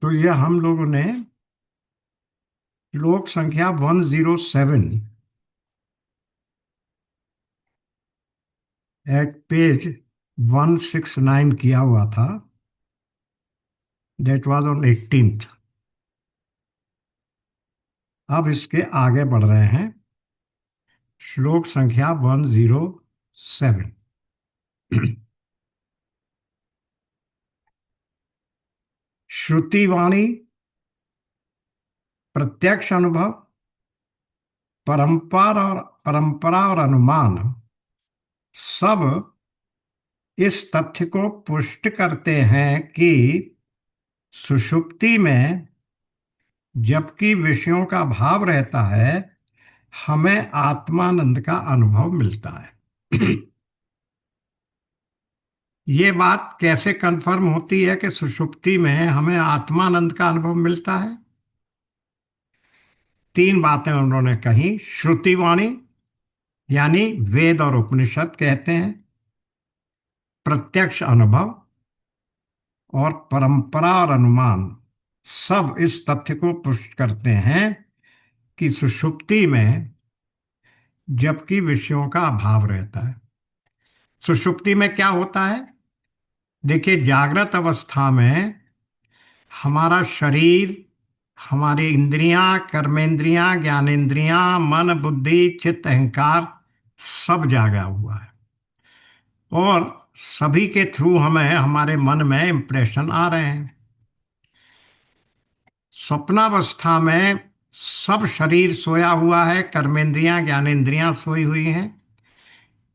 तो ये हम लोगों ने श्लोक संख्या 107 एट पेज 169 किया हुआ था। That was on 18th। अब इसके आगे बढ़ रहे हैं। श्लोक संख्या 107। श्रुतिवाणी, प्रत्यक्ष अनुभव, परंपरा और अनुमान सब इस तथ्य को पुष्ट करते हैं कि सुषुप्ति में जबकि विषयों का भाव रहता है, हमें आत्मानंद का अनुभव मिलता है। ये बात कैसे कंफर्म होती है कि सुषुप्ति में हमें आत्मानंद का अनुभव मिलता है? तीन बातें उन्होंने कही। श्रुतिवाणी यानी वेद और उपनिषद कहते हैं, प्रत्यक्ष अनुभव और परंपरा और अनुमान सब इस तथ्य को पुष्ट करते हैं कि सुषुप्ति में जबकि विषयों का अभाव रहता है। सुषुप्ति में क्या होता है? देखिए, जागृत अवस्था में हमारा शरीर, हमारी इंद्रियां, कर्मेंद्रियां, ज्ञानेंद्रियां, मन, बुद्धि, चित्त, अहंकार सब जागा हुआ है और सभी के थ्रू हमें हमारे मन में इंप्रेशन आ रहे हैं। स्वप्नावस्था में सब शरीर सोया हुआ है, कर्मेंद्रियां, ज्ञानेंद्रियां सोई हुई हैं,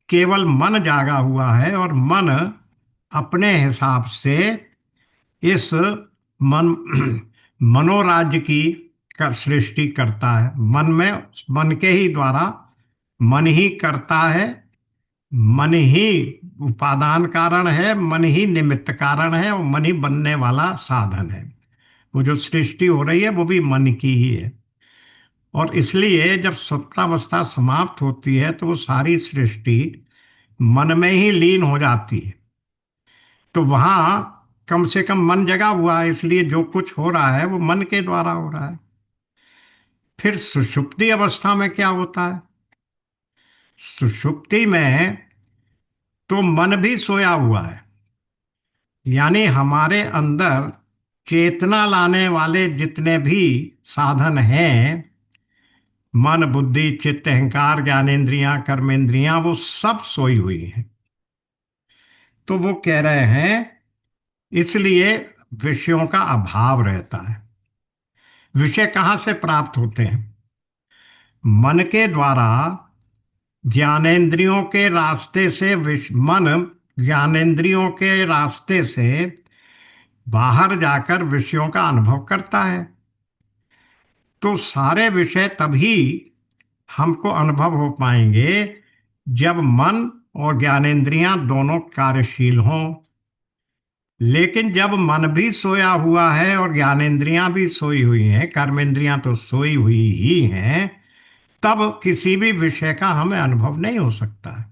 केवल मन जागा हुआ है और मन अपने हिसाब से इस मन मनोराज्य की सृष्टि करता है। मन में, मन के ही द्वारा मन ही करता है, मन ही उपादान कारण है, मन ही निमित्त कारण है और मन ही बनने वाला साधन है। वो जो सृष्टि हो रही है वो भी मन की ही है। और इसलिए जब स्वप्नावस्था समाप्त होती है तो वो सारी सृष्टि मन में ही लीन हो जाती है। तो वहां कम से कम मन जगा हुआ है, इसलिए जो कुछ हो रहा है वो मन के द्वारा हो रहा है। फिर सुषुप्ति अवस्था में क्या होता है? सुषुप्ति में तो मन भी सोया हुआ है, यानी हमारे अंदर चेतना लाने वाले जितने भी साधन हैं, मन, बुद्धि, चित्त, अहंकार, ज्ञानेंद्रियां, कर्मेंद्रियां, वो सब सोई हुई हैं। तो वो कह रहे हैं इसलिए विषयों का अभाव रहता है। विषय कहाँ से प्राप्त होते हैं? मन के द्वारा, ज्ञानेंद्रियों के रास्ते से मन ज्ञानेंद्रियों के रास्ते से बाहर जाकर विषयों का अनुभव करता है। तो सारे विषय तभी हमको अनुभव हो पाएंगे जब मन और ज्ञानेंद्रियां दोनों कार्यशील हों। लेकिन जब मन भी सोया हुआ है और ज्ञानेंद्रियां भी सोई हुई हैं, कर्मेंद्रियां तो सोई हुई ही हैं, तब किसी भी विषय का हमें अनुभव नहीं हो सकता है।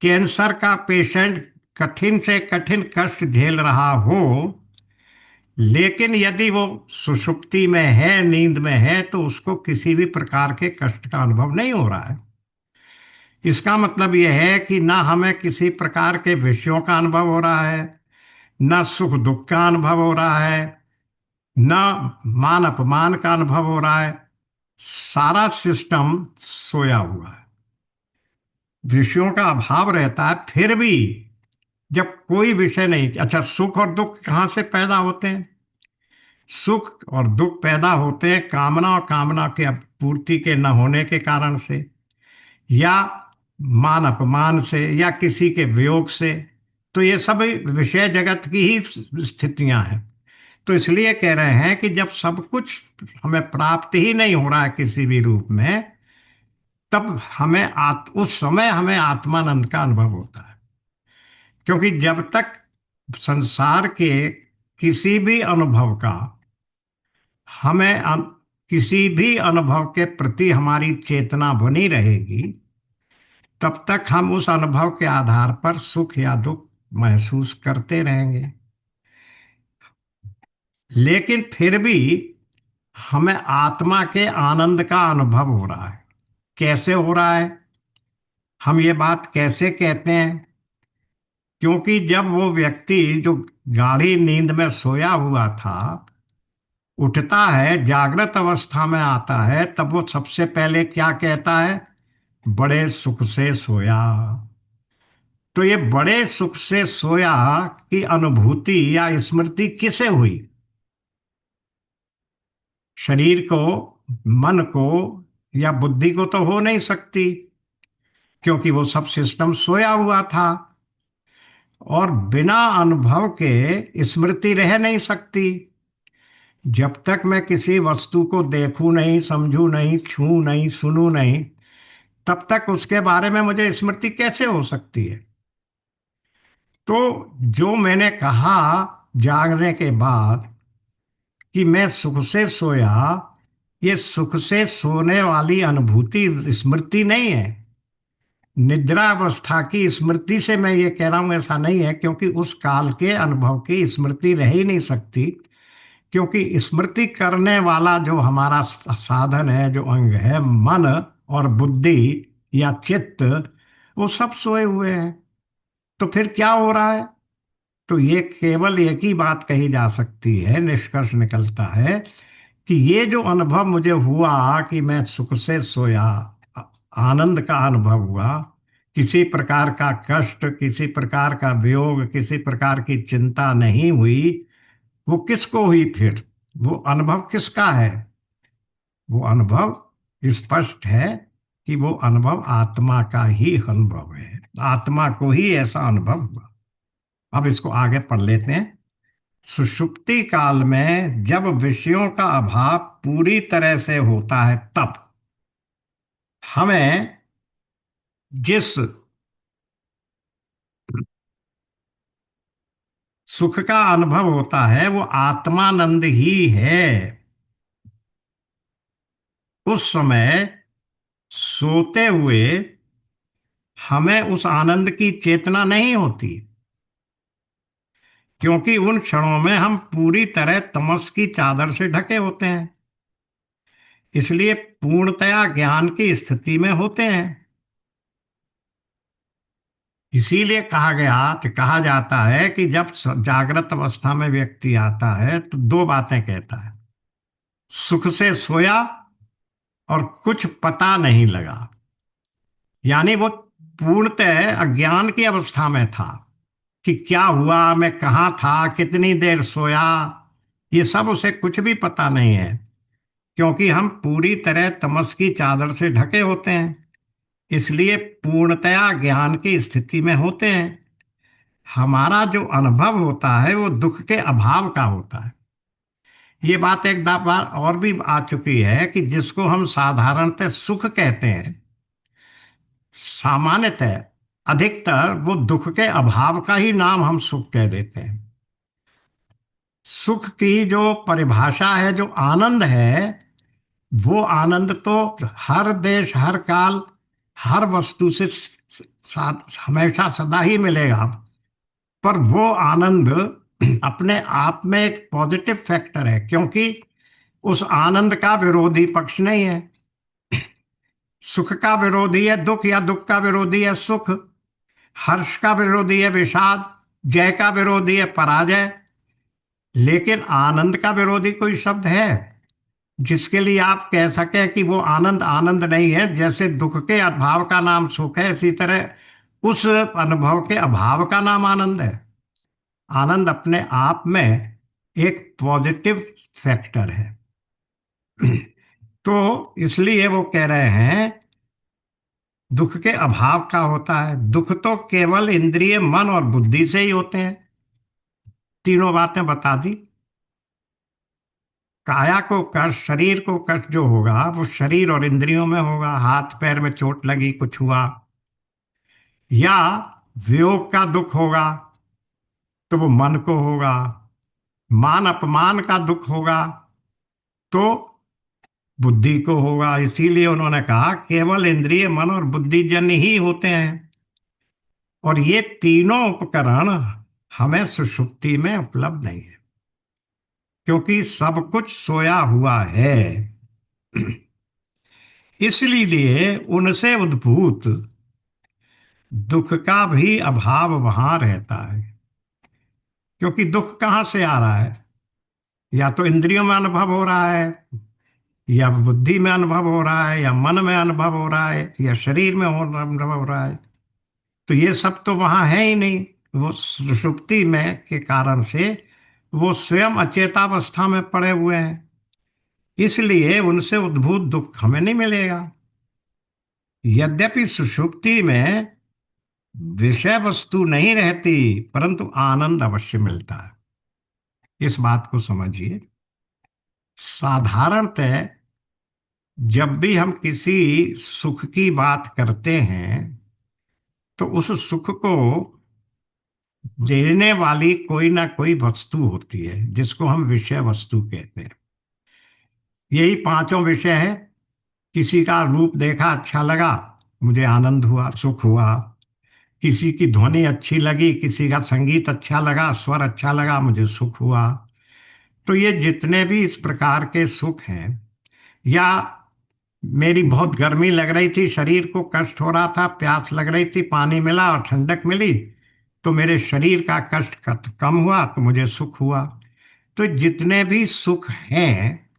कैंसर का पेशेंट कठिन से कठिन कष्ट झेल रहा हो, लेकिन यदि वो सुषुप्ति में है, नींद में है, तो उसको किसी भी प्रकार के कष्ट का अनुभव नहीं हो रहा है। इसका मतलब यह है कि ना हमें किसी प्रकार के विषयों का अनुभव हो रहा है, ना सुख दुख का अनुभव हो रहा है, ना मान अपमान का अनुभव हो रहा है। सारा सिस्टम सोया हुआ है, विषयों का अभाव रहता है। फिर भी जब कोई विषय नहीं, अच्छा, सुख और दुख कहाँ से पैदा होते हैं? सुख और दुख पैदा होते हैं कामना और कामना के पूर्ति के न होने के कारण से, या मान अपमान से, या किसी के वियोग से। तो ये सब विषय जगत की ही स्थितियां हैं। तो इसलिए कह रहे हैं कि जब सब कुछ हमें प्राप्त ही नहीं हो रहा है किसी भी रूप में, तब हमें उस समय हमें आत्मानंद का अनुभव होता है। क्योंकि जब तक संसार के किसी भी अनुभव का हमें किसी भी अनुभव के प्रति हमारी चेतना बनी रहेगी, तब तक हम उस अनुभव के आधार पर सुख या दुख महसूस करते रहेंगे। लेकिन फिर भी हमें आत्मा के आनंद का अनुभव हो रहा है। कैसे हो रहा है? हम ये बात कैसे कहते हैं? क्योंकि जब वो व्यक्ति जो गाढ़ी नींद में सोया हुआ था उठता है, जागृत अवस्था में आता है, तब वो सबसे पहले क्या कहता है? बड़े सुख से सोया। तो ये बड़े सुख से सोया की अनुभूति या स्मृति किसे हुई? शरीर को, मन को या बुद्धि को तो हो नहीं सकती, क्योंकि वो सब सिस्टम सोया हुआ था। और बिना अनुभव के स्मृति रह नहीं सकती। जब तक मैं किसी वस्तु को देखूं नहीं, समझूं नहीं, छूं नहीं, सुनूं नहीं, तब तक उसके बारे में मुझे स्मृति कैसे हो सकती है? तो जो मैंने कहा जागने के बाद कि मैं सुख से सोया, ये सुख से सोने वाली अनुभूति स्मृति नहीं है। निद्रा अवस्था की स्मृति से मैं ये कह रहा हूं ऐसा नहीं है, क्योंकि उस काल के अनुभव की स्मृति रह ही नहीं सकती। क्योंकि स्मृति करने वाला जो हमारा साधन है, जो अंग है, मन और बुद्धि या चित्त, वो सब सोए हुए हैं। तो फिर क्या हो रहा है? तो ये केवल एक ही बात कही जा सकती है, निष्कर्ष निकलता है कि ये जो अनुभव मुझे हुआ कि मैं सुख से सोया, आ- आनंद का अनुभव हुआ, किसी प्रकार का कष्ट, किसी प्रकार का वियोग, किसी प्रकार की चिंता नहीं हुई, वो किसको हुई फिर? वो अनुभव किसका है? वो अनुभव स्पष्ट है कि वो अनुभव आत्मा का ही अनुभव है। आत्मा को ही ऐसा अनुभव हुआ। अब इसको आगे पढ़ लेते हैं। सुषुप्ति काल में जब विषयों का अभाव पूरी तरह से होता है, तब हमें जिस सुख का अनुभव होता है वो आत्मानंद ही है। उस समय सोते हुए हमें उस आनंद की चेतना नहीं होती, क्योंकि उन क्षणों में हम पूरी तरह तमस की चादर से ढके होते हैं। इसलिए पूर्णतया ज्ञान की स्थिति में होते हैं। इसीलिए कहा जाता है कि जब जागृत अवस्था में व्यक्ति आता है तो दो बातें कहता है: सुख से सोया और कुछ पता नहीं लगा। यानी वो पूर्णतः अज्ञान की अवस्था में था कि क्या हुआ, मैं कहाँ था, कितनी देर सोया, ये सब उसे कुछ भी पता नहीं है, क्योंकि हम पूरी तरह तमस की चादर से ढके होते हैं। इसलिए पूर्णतया ज्ञान की स्थिति में होते हैं। हमारा जो अनुभव होता है वो दुख के अभाव का होता है। ये बात एक बार और भी आ चुकी है कि जिसको हम साधारणतः सुख कहते हैं, सामान्यतः अधिकतर वो दुख के अभाव का ही नाम हम सुख कह देते हैं। सुख की जो परिभाषा है, जो आनंद है, वो आनंद तो हर देश, हर काल, हर वस्तु से हमेशा सदा ही मिलेगा। पर वो आनंद अपने आप में एक पॉजिटिव फैक्टर है, क्योंकि उस आनंद का विरोधी पक्ष नहीं है। सुख का विरोधी है दुख, या दुख का विरोधी है सुख। हर्ष का विरोधी है विषाद, जय का विरोधी है पराजय। लेकिन आनंद का विरोधी कोई शब्द है जिसके लिए आप कह सके कि वो आनंद आनंद नहीं है? जैसे दुख के अभाव का नाम सुख है, इसी तरह उस अनुभव के अभाव का नाम आनंद है। आनंद अपने आप में एक पॉजिटिव फैक्टर है। तो इसलिए वो कह रहे हैं दुख के अभाव का होता है। दुख तो केवल इंद्रिय, मन और बुद्धि से ही होते हैं। तीनों बातें बता दी। काया को कष्ट, शरीर को कष्ट जो होगा वो शरीर और इंद्रियों में होगा। हाथ पैर में चोट लगी, कुछ हुआ, या वियोग का दुख होगा तो वो मन को होगा। मान अपमान का दुख होगा तो बुद्धि को होगा। इसीलिए उन्होंने कहा केवल इंद्रिय, मन और बुद्धि जन्य ही होते हैं। और ये तीनों उपकरण हमें सुषुप्ति में उपलब्ध नहीं है, क्योंकि सब कुछ सोया हुआ है। इसलिए उनसे उद्भूत दुख का भी अभाव वहां रहता है। क्योंकि दुख कहाँ से आ रहा है? या तो इंद्रियों में अनुभव हो रहा है, या बुद्धि में अनुभव हो रहा है, या मन में अनुभव हो रहा है, या शरीर में अनुभव हो रहा है। तो ये सब तो वहां है ही नहीं। वो सुषुप्ति में के कारण से वो स्वयं अचेतावस्था में पड़े हुए हैं। इसलिए उनसे उद्भूत दुख हमें नहीं मिलेगा। यद्यपि सुषुप्ति में विषय वस्तु नहीं रहती, परंतु आनंद अवश्य मिलता है। इस बात को समझिए। साधारणतः जब भी हम किसी सुख की बात करते हैं, तो उस सुख को देने वाली कोई ना कोई वस्तु होती है, जिसको हम विषय वस्तु कहते हैं। यही पांचों विषय है। किसी का रूप देखा, अच्छा लगा, मुझे आनंद हुआ, सुख हुआ। किसी की ध्वनि अच्छी लगी, किसी का संगीत अच्छा लगा, स्वर अच्छा लगा, मुझे सुख हुआ। तो ये जितने भी इस प्रकार के सुख हैं, या मेरी बहुत गर्मी लग रही थी, शरीर को कष्ट हो रहा था, प्यास लग रही थी, पानी मिला और ठंडक मिली, तो मेरे शरीर का कष्ट कम हुआ, तो मुझे सुख हुआ। तो जितने भी सुख हैं,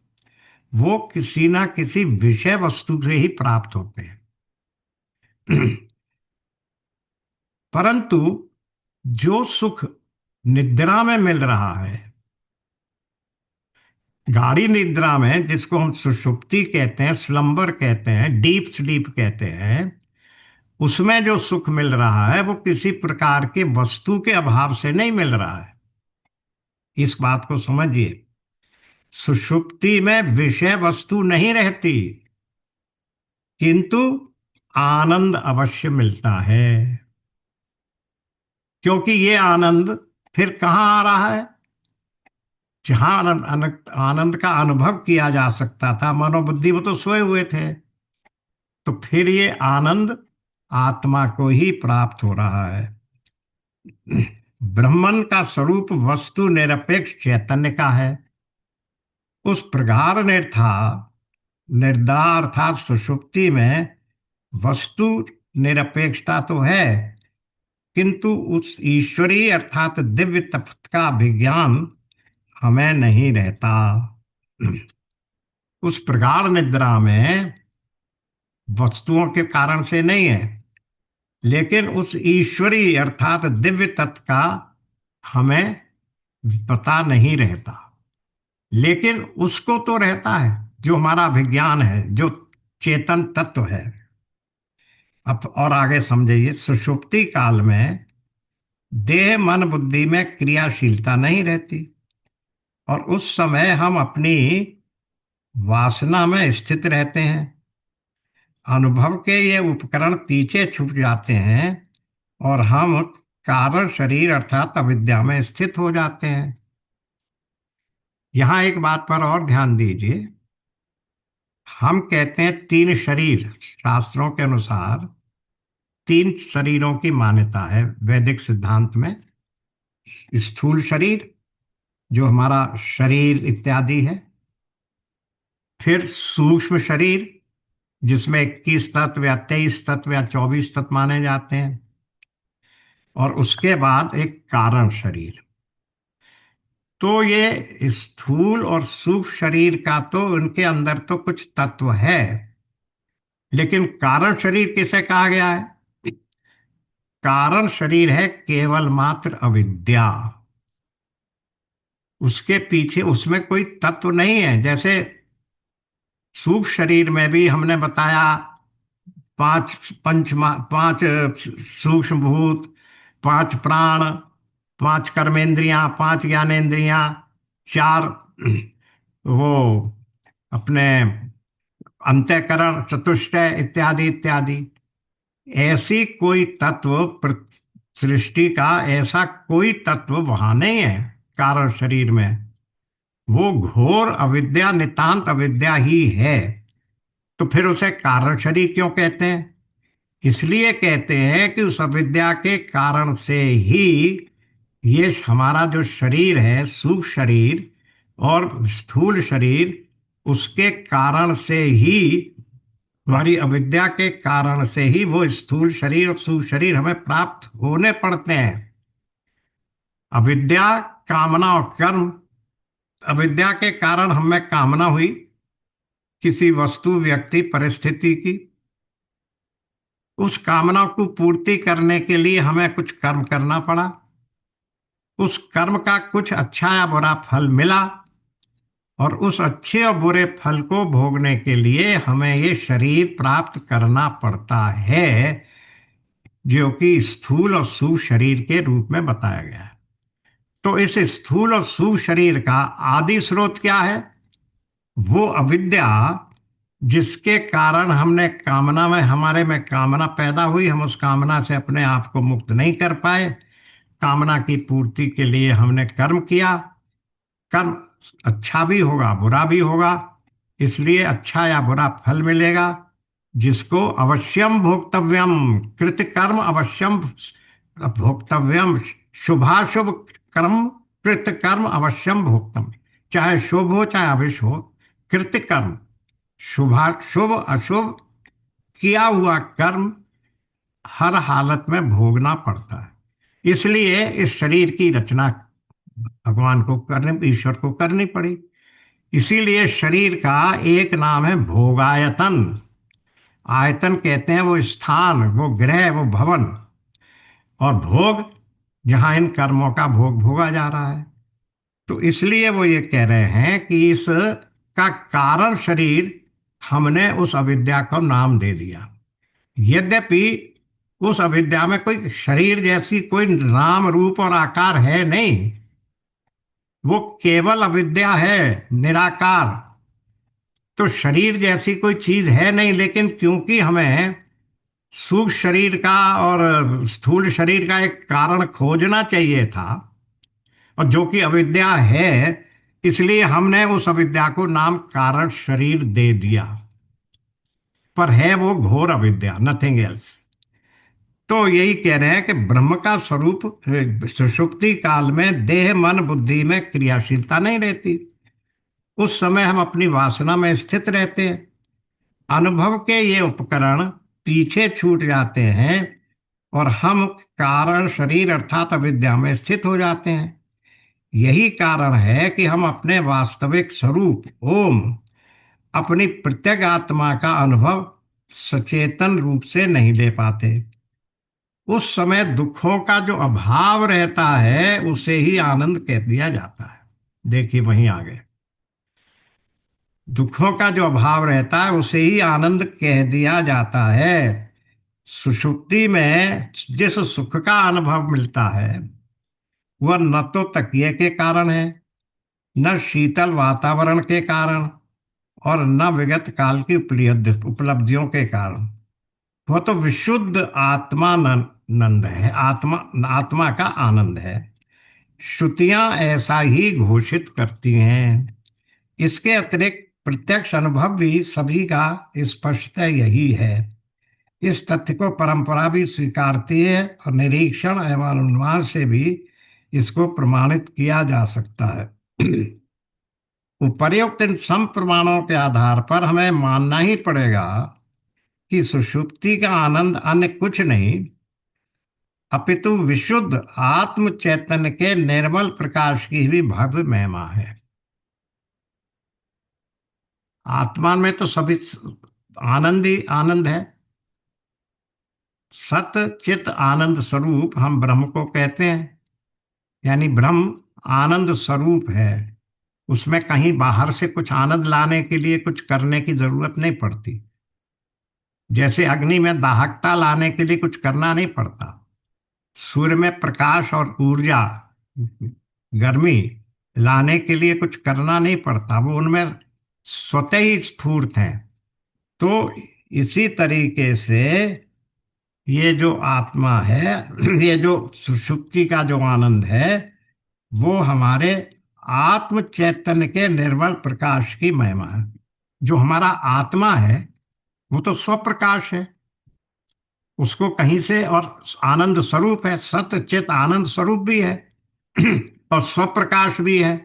वो किसी ना किसी विषय वस्तु से ही प्राप्त होते हैं। परंतु जो सुख निद्रा में मिल रहा है, गाढ़ी निद्रा में, जिसको हम सुषुप्ति कहते हैं, स्लंबर कहते हैं, डीप स्लीप कहते हैं, उसमें जो सुख मिल रहा है वो किसी प्रकार के वस्तु के अभाव से नहीं मिल रहा है। इस बात को समझिए। सुषुप्ति में विषय वस्तु नहीं रहती, किंतु आनंद अवश्य मिलता है। क्योंकि ये आनंद फिर कहाँ आ रहा है? जहां आनंद का अनुभव किया जा सकता था, मनोबुद्धि, वो तो सोए हुए थे। तो फिर ये आनंद आत्मा को ही प्राप्त हो रहा है। ब्रह्मन का स्वरूप वस्तु निरपेक्ष चैतन्य का है। उस प्रगाढ़ निर्धा अर्थात सुषुप्ति में वस्तु निरपेक्षता तो है, किंतु उस ईश्वरी अर्थात दिव्य तत्व का विज्ञान हमें नहीं रहता। उस प्रगाढ़ निद्रा में वस्तुओं के कारण से नहीं है, लेकिन उस ईश्वरी अर्थात दिव्य तत्व का हमें पता नहीं रहता। लेकिन उसको तो रहता है, जो हमारा विज्ञान है, जो चेतन तत्व है। अब और आगे समझिए। सुषुप्ति काल में देह मन बुद्धि में क्रियाशीलता नहीं रहती, और उस समय हम अपनी वासना में स्थित रहते हैं। अनुभव के ये उपकरण पीछे छूट जाते हैं, और हम कारण शरीर अर्थात अविद्या में स्थित हो जाते हैं। यहां एक बात पर और ध्यान दीजिए। हम कहते हैं तीन शरीर। शास्त्रों के अनुसार तीन शरीरों की मान्यता है वैदिक सिद्धांत में। स्थूल शरीर, जो हमारा शरीर इत्यादि है। फिर सूक्ष्म शरीर, जिसमें 21 तत्व या 23 तत्व या 24 तत्व माने जाते हैं। और उसके बाद एक कारण शरीर। तो ये स्थूल और सूक्ष्म शरीर का तो उनके अंदर तो कुछ तत्व है, लेकिन कारण शरीर किसे कहा गया है? कारण शरीर है केवल मात्र अविद्या। उसके पीछे उसमें कोई तत्व नहीं है। जैसे सूक्ष्म शरीर में भी हमने बताया, पांच सूक्ष्म भूत, पांच प्राण, पांच कर्मेंद्रियां, पांच ज्ञानेंद्रियां, चार वो अपने अंतःकरण, चतुष्टय इत्यादि इत्यादि। ऐसी कोई तत्व सृष्टि का ऐसा कोई तत्व वहां नहीं है कारण शरीर में। वो घोर अविद्या, नितांत अविद्या ही है। तो फिर उसे कारण शरीर क्यों कहते हैं? इसलिए कहते हैं कि उस अविद्या के कारण से ही ये हमारा जो शरीर है, सूक्ष्म शरीर, और स्थूल शरीर उसके कारण से ही, हमारी अविद्या के कारण से ही वो स्थूल शरीर और सूक्ष्म शरीर हमें प्राप्त होने पड़ते हैं। अविद्या, कामना और कर्म। अविद्या के कारण हमें कामना हुई किसी वस्तु, व्यक्ति, परिस्थिति की। उस कामना को पूर्ति करने के लिए हमें कुछ कर्म करना पड़ा। उस कर्म का कुछ अच्छा या बुरा फल मिला, और उस अच्छे और बुरे फल को भोगने के लिए हमें ये शरीर प्राप्त करना पड़ता है, जो कि स्थूल और सूक्ष्म शरीर के रूप में बताया गया है। तो इस स्थूल और सूक्ष्म शरीर का आदि स्रोत क्या है? वो अविद्या, जिसके कारण हमने कामना में, हमारे में कामना पैदा हुई, हम उस कामना से अपने आप को मुक्त नहीं कर पाए। कामना की पूर्ति के लिए हमने कर्म किया। कर्म अच्छा भी होगा, बुरा भी होगा, इसलिए अच्छा या बुरा फल मिलेगा, जिसको अवश्यम भोक्तव्यम। कृत कर्म अवश्यम भोक्तव्यम। शुभाशुभ कर्म, कृत कर्म अवश्यम भोक्तम। चाहे शुभ हो चाहे अविश हो, कृत कर्म, शुभा शुभ अशुभ किया हुआ कर्म हर हालत में भोगना पड़ता है। इसलिए इस शरीर की रचना भगवान को करने, ईश्वर को करनी पड़ी। इसीलिए शरीर का एक नाम है भोगायतन। आयतन कहते हैं वो स्थान, वो गृह, वो भवन। और भोग, जहां इन कर्मों का भोग भोगा जा रहा है। तो इसलिए वो ये कह रहे हैं कि इस का कारण शरीर, हमने उस अविद्या को नाम दे दिया। यद्यपि उस अविद्या में कोई शरीर जैसी कोई नाम, रूप और आकार है नहीं। वो केवल अविद्या है, निराकार। तो शरीर जैसी कोई चीज है नहीं, लेकिन क्योंकि हमें सूक्ष्म शरीर का और स्थूल शरीर का एक कारण खोजना चाहिए था, और जो कि अविद्या है, इसलिए हमने उस अविद्या को नाम कारण शरीर दे दिया। पर है वो घोर अविद्या, नथिंग एल्स। तो यही कह रहे हैं कि ब्रह्म का स्वरूप सुषुप्ति काल में देह मन बुद्धि में क्रियाशीलता नहीं रहती। उस समय हम अपनी वासना में स्थित रहते हैं। अनुभव के ये उपकरण पीछे छूट जाते हैं, और हम कारण शरीर अर्थात अविद्या में स्थित हो जाते हैं। यही कारण है कि हम अपने वास्तविक स्वरूप ओम, अपनी प्रत्येक आत्मा का अनुभव सचेतन रूप से नहीं ले पाते। उस समय दुखों का जो अभाव रहता है उसे ही आनंद कह दिया जाता है। देखिए वहीं आगे, दुखों का जो अभाव रहता है उसे ही आनंद कह दिया जाता है। सुषुप्ति में जिस सुख का अनुभव मिलता है, वह न तो तकिए के कारण है, न शीतल वातावरण के कारण, और न विगत काल की उपलब्धियों के कारण। वह तो विशुद्ध आत्मानंद है, आत्मा, आत्मा का आनंद है। श्रुतियां ऐसा ही घोषित करती हैं। इसके अतिरिक्त प्रत्यक्ष अनुभव भी सभी का स्पष्टतः यही है। इस तथ्य को परंपरा भी स्वीकारती है, और निरीक्षण एवं अनुमान से भी इसको प्रमाणित किया जा सकता है। उपर्युक्त इन सम प्रमाणों के आधार पर हमें मानना ही पड़ेगा कि सुषुप्ति का आनंद अन्य कुछ नहीं, अपितु विशुद्ध आत्म चैतन्य के निर्मल प्रकाश की भी भव्य महिमा है। आत्मा में तो सभी आनंद ही आनंद है। सत चित आनंद स्वरूप हम ब्रह्म को कहते हैं। यानी ब्रह्म आनंद स्वरूप है। उसमें कहीं बाहर से कुछ आनंद लाने के लिए कुछ करने की जरूरत नहीं पड़ती। जैसे अग्नि में दाहकता लाने के लिए कुछ करना नहीं पड़ता। सूर्य में प्रकाश और ऊर्जा, गर्मी लाने के लिए कुछ करना नहीं पड़ता, वो उनमें स्वतः ही स्फूर्त हैं। तो इसी तरीके से ये जो आत्मा है, ये जो सुषुप्ति का जो आनंद है, वो हमारे आत्म चैतन्य के निर्मल प्रकाश की महिमा है। जो हमारा आत्मा है वो तो स्वप्रकाश है, उसको कहीं से, और आनंद स्वरूप है, सत चित आनंद स्वरूप भी है और स्वप्रकाश भी है।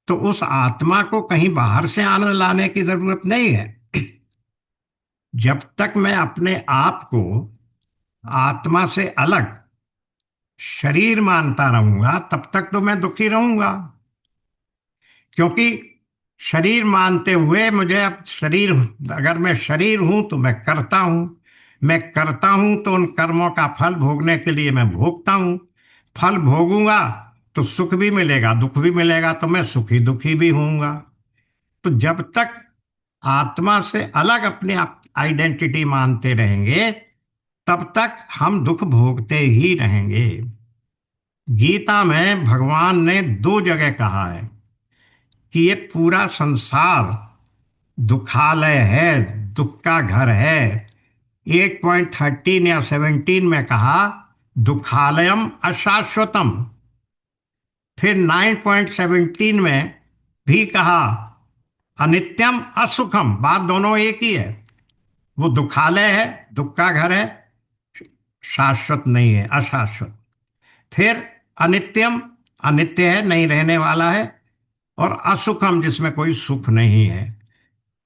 तो उस आत्मा को कहीं बाहर से आनंद लाने की जरूरत नहीं है। जब तक मैं अपने आप को आत्मा से अलग शरीर मानता रहूंगा तब तक तो मैं दुखी रहूंगा। क्योंकि शरीर मानते हुए मुझे अब शरीर, अगर मैं शरीर हूं तो मैं करता हूं तो उन कर्मों का फल भोगने के लिए मैं भोगता हूं। फल भोगूंगा तो सुख भी मिलेगा, दुख भी मिलेगा, तो मैं सुखी दुखी भी होऊंगा। तो जब तक आत्मा से अलग अपने आप आइडेंटिटी मानते रहेंगे तब तक हम दुख भोगते ही रहेंगे। गीता में भगवान ने दो जगह कहा है कि ये पूरा संसार दुखालय है, दुख का घर है। 8.13 या 17 में कहा दुखालयम अशाश्वतम। फिर 9.17 में भी कहा अनित्यम असुखम। बात दोनों एक ही है। वो दुखालय है, दुख का घर है, शाश्वत नहीं है, अशाश्वत। फिर अनित्यम, अनित्य है, नहीं रहने वाला है। और असुखम, जिसमें कोई सुख नहीं है।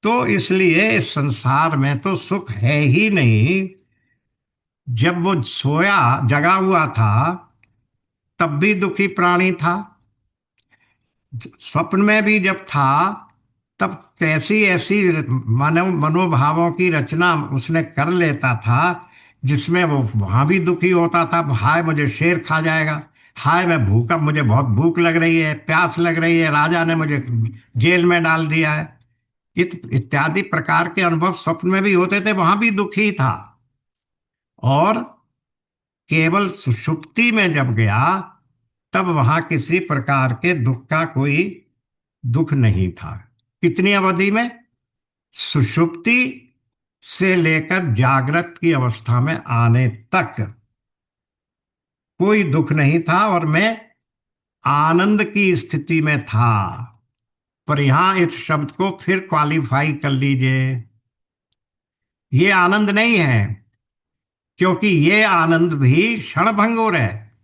तो इसलिए इस संसार में तो सुख है ही नहीं। जब वो सोया जगा हुआ था तब भी दुखी प्राणी था, स्वप्न में भी जब था तब कैसी ऐसी मनोभावों की रचना उसने कर लेता था जिसमें वो वहां भी दुखी होता था। हाय मुझे शेर खा जाएगा, हाय मैं भूखा, मुझे बहुत भूख लग रही है, प्यास लग रही है, राजा ने मुझे जेल में डाल दिया है। इत्यादि प्रकार के अनुभव स्वप्न में भी होते थे, वहां भी दुखी था। और केवल सुषुप्ति में जब गया तब वहां किसी प्रकार के दुख का कोई दुख नहीं था। कितनी अवधि में? सुषुप्ति से लेकर जागृत की अवस्था में आने तक कोई दुख नहीं था और मैं आनंद की स्थिति में था। पर यहां इस शब्द को फिर क्वालिफाई कर लीजिए। ये आनंद नहीं है, क्योंकि ये आनंद भी क्षणभंगुर है।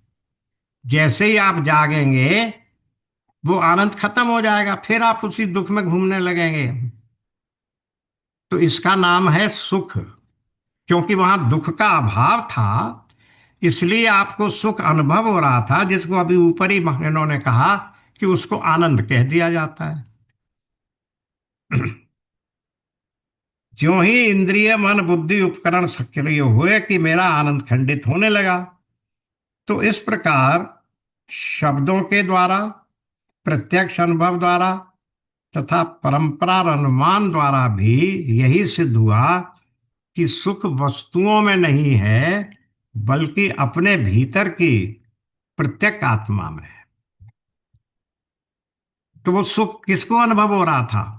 जैसे ही आप जागेंगे वो आनंद खत्म हो जाएगा, फिर आप उसी दुख में घूमने लगेंगे। तो इसका नाम है सुख। क्योंकि वहां दुख का अभाव था, इसलिए आपको सुख अनुभव हो रहा था, जिसको अभी ऊपर ही इन्होंने कहा कि उसको आनंद कह दिया जाता है। ज्यों ही इंद्रिय मन बुद्धि उपकरण सक्रिय हुए कि मेरा आनंद खंडित होने लगा। तो इस प्रकार शब्दों के द्वारा, प्रत्यक्ष अनुभव द्वारा तथा परंपरा और अनुमान द्वारा भी यही सिद्ध हुआ कि सुख वस्तुओं में नहीं है, बल्कि अपने भीतर की प्रत्येक आत्मा में है। तो वो सुख किसको अनुभव हो रहा था?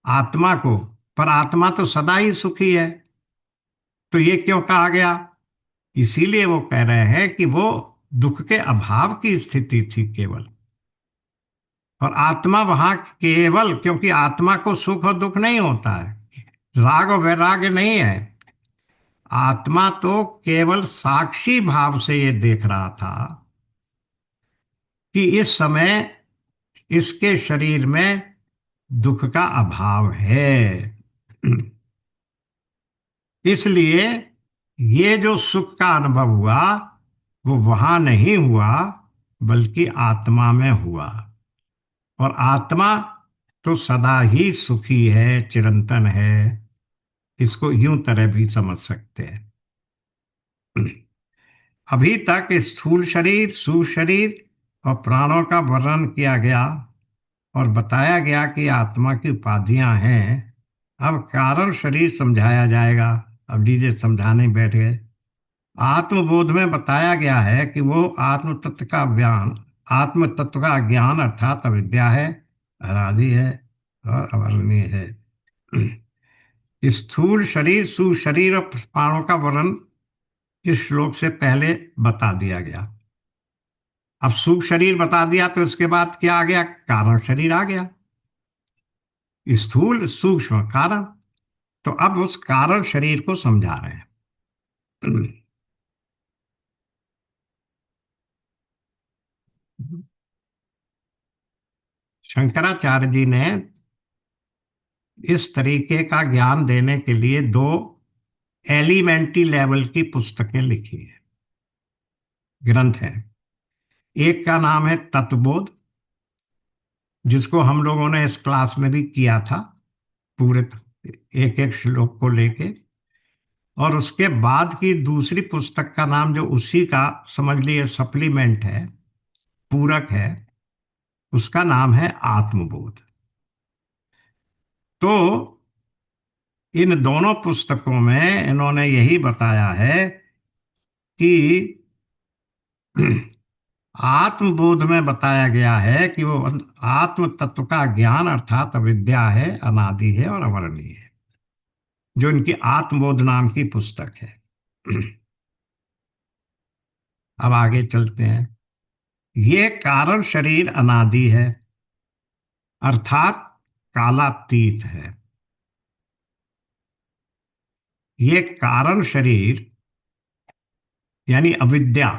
आत्मा को। पर आत्मा तो सदा ही सुखी है। तो ये क्यों कहा गया? इसीलिए वो कह रहे हैं कि वो दुख के अभाव की स्थिति थी केवल। और आत्मा वहां केवल, क्योंकि आत्मा को सुख और दुख नहीं होता है, राग और वैराग्य नहीं है। आत्मा तो केवल साक्षी भाव से ये देख रहा था कि इस समय इसके शरीर में दुख का अभाव है। इसलिए ये जो सुख का अनुभव हुआ वो वहां नहीं हुआ, बल्कि आत्मा में हुआ। और आत्मा तो सदा ही सुखी है, चिरंतन है। इसको यूं तरह भी समझ सकते हैं। अभी तक स्थूल शरीर, सूक्ष्म शरीर और प्राणों का वर्णन किया गया और बताया गया कि आत्मा की उपाधियां हैं। अब कारण शरीर समझाया जाएगा। अब लीजिए समझाने बैठ गए। आत्मबोध में बताया गया है कि वो आत्म तत्व का ज्ञान अर्थात अविद्या है, अनादि है और अवर्णनीय है। स्थूल शरीर, सुशरीर और प्राणों का वर्णन इस श्लोक से पहले बता दिया गया। अब सूक्ष्म शरीर बता दिया तो इसके बाद क्या आ गया? कारण शरीर आ गया। स्थूल सूक्ष्म कारण। तो अब उस कारण शरीर को समझा रहे हैं। शंकराचार्य जी ने इस तरीके का ज्ञान देने के लिए दो एलिमेंट्री लेवल की पुस्तकें लिखी है, ग्रंथ हैं। एक का नाम है तत्वबोध, जिसको हम लोगों ने इस क्लास में भी किया था, पूरे एक एक श्लोक को लेके। और उसके बाद की दूसरी पुस्तक का नाम, जो उसी का समझ लिए सप्लीमेंट है, पूरक है, उसका नाम है आत्मबोध। तो इन दोनों पुस्तकों में इन्होंने यही बताया है कि आत्मबोध में बताया गया है कि वो आत्म तत्व का ज्ञान अर्थात अविद्या है, अनादि है और अवर्णीय है, जो इनकी आत्मबोध नाम की पुस्तक है। अब आगे चलते हैं। ये कारण शरीर अनादि है, अर्थात कालातीत है। ये कारण शरीर यानी अविद्या।